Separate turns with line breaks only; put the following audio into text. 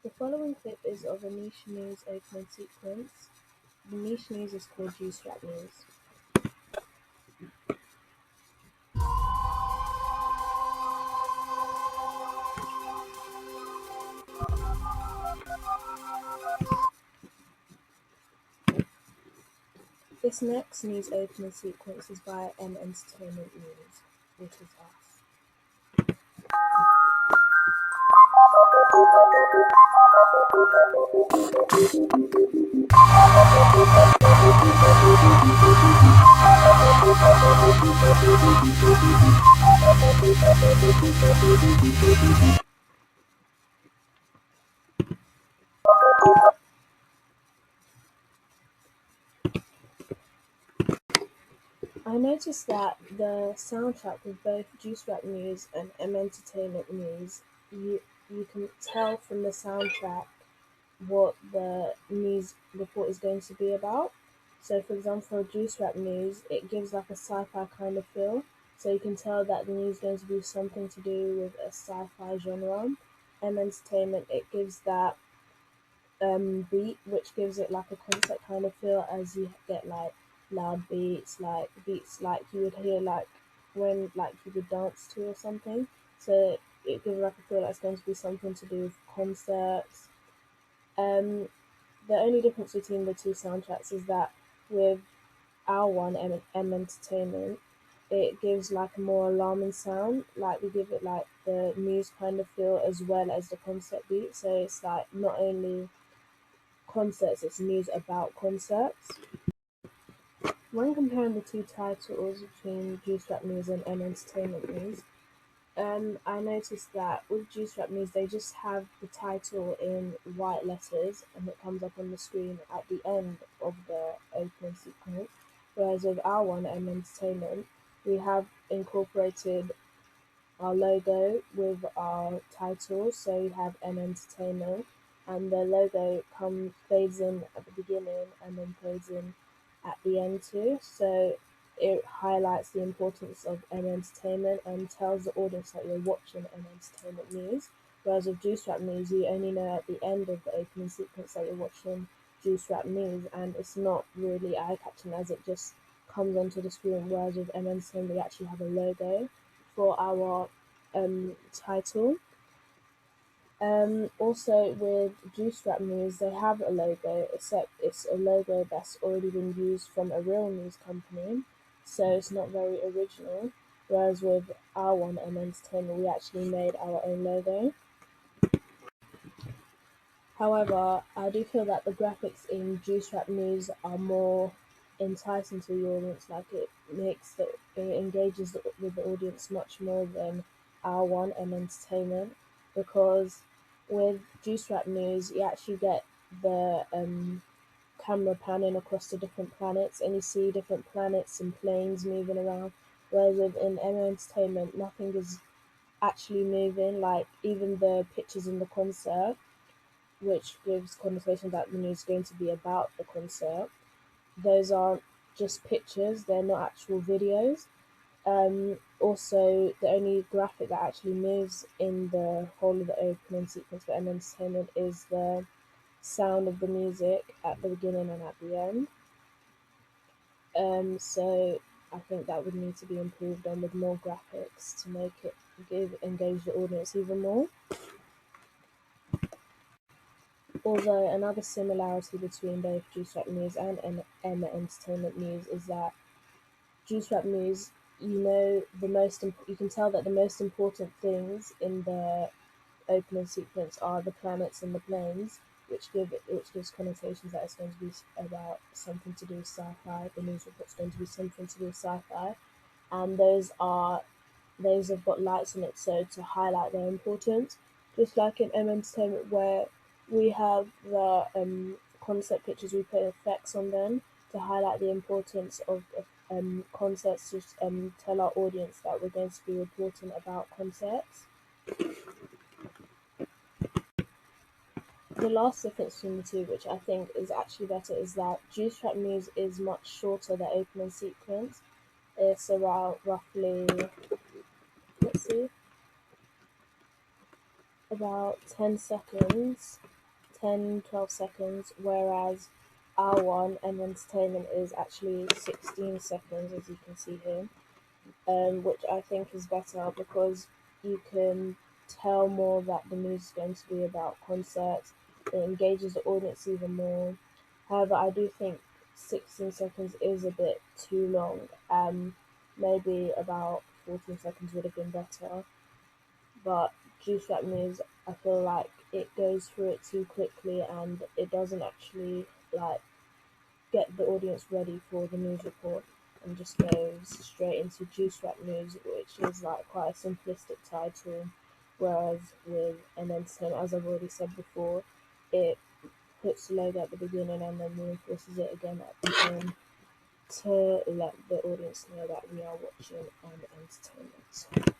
The following clip is of a niche news opening sequence. The niche news is called Juice Rap News. This next news opening sequence is by Entertainment News, which is us. I noticed that the soundtrack with both Juice Rap News and Entertainment News, you can tell from the soundtrack what the news report is going to be about. So, for example, for Juice Rap News, it gives like a sci-fi kind of feel. So you can tell that the news is going to be something to do with a sci-fi genre. And Entertainment, it gives that beat, which gives it like a concert kind of feel, as you get like loud beats like you would hear like when like you would dance to or something. So it gives like a feel like it's going to be something to do with concerts. Um, the only difference between the two soundtracks is that with our one, M Entertainment, it gives like a more alarming sound. Like we give it like the news kind of feel as well as the concert beat. So it's like not only concerts, it's news about concerts. When comparing the two titles between Juice Rap News and Entertainment News, I noticed that with Juice Rap News, they just have the title in white letters and it comes up on the screen at the end of the opening sequence. Whereas with our one, Entertainment, we have incorporated our logo with our title. So you have Entertainment, and the logo fades in at the beginning and then fades in at the end too. So it highlights the importance of entertainment and tells the audience that you're watching entertainment news. Whereas with Juice Rap News, you only know at the end of the opening sequence that you're watching Juice Rap News, and it's not really eye catching as it just comes onto the screen. Whereas with entertainment, we actually have a logo for our title. Also with Juice Rap News, they have a logo, except it's a logo that's already been used from a real news company, so it's not very original. Whereas with our one, Entertainment, we actually made our own logo. However, I do feel that the graphics in Juice Rap News are more enticing to the audience. Like it engages with the audience much more than our one Entertainment, because with Juice Rap News, you actually get the camera panning across the different planets, and you see different planets and planes moving around. Whereas in Entertainment, nothing is actually moving. Like even the pictures in the concert, which gives connotation that the news is going to be about the concert, those aren't just pictures; they're not actual videos. Also, the only graphic that actually moves in the whole of the opening sequence for entertainment is the sound of the music at the beginning and at the end. So I think that would need to be improved on with more graphics to make it engage the audience even more. Although another similarity between both Juice Rap News and Entertainment News is that Juice Rap News, you can tell that the most important things in the opening sequence are the planets and the planes, which gives connotations that it's going to be about something to do with sci-fi. The news report's going to be something to do with sci-fi, and those have got lights in it, so to highlight their importance. Just like in Entertainment, where we have the concept pictures, we put effects on them to highlight the importance of concerts, to tell our audience that we're going to be reporting about concerts. The last difference between the two, which I think is actually better, is that Juice Rap News is much shorter, the opening sequence. It's around roughly, let's see, about 10 seconds. 10-12 seconds, whereas our one and entertainment is actually 16 seconds, as you can see here, which I think is better because you can tell more that the news is going to be about concerts. It engages the audience even more. However, I do think 16 seconds is a bit too long. Maybe about 14 seconds would have been better. But Juice Rap News, I feel like it goes through it too quickly and it doesn't actually like get the audience ready for the news report and just goes straight into Juice Rap News, which is like quite a simplistic title. Whereas with an entertainment, as I've already said before, it puts the logo at the beginning and then reinforces it again at the end to let the audience know that we are watching an entertainment.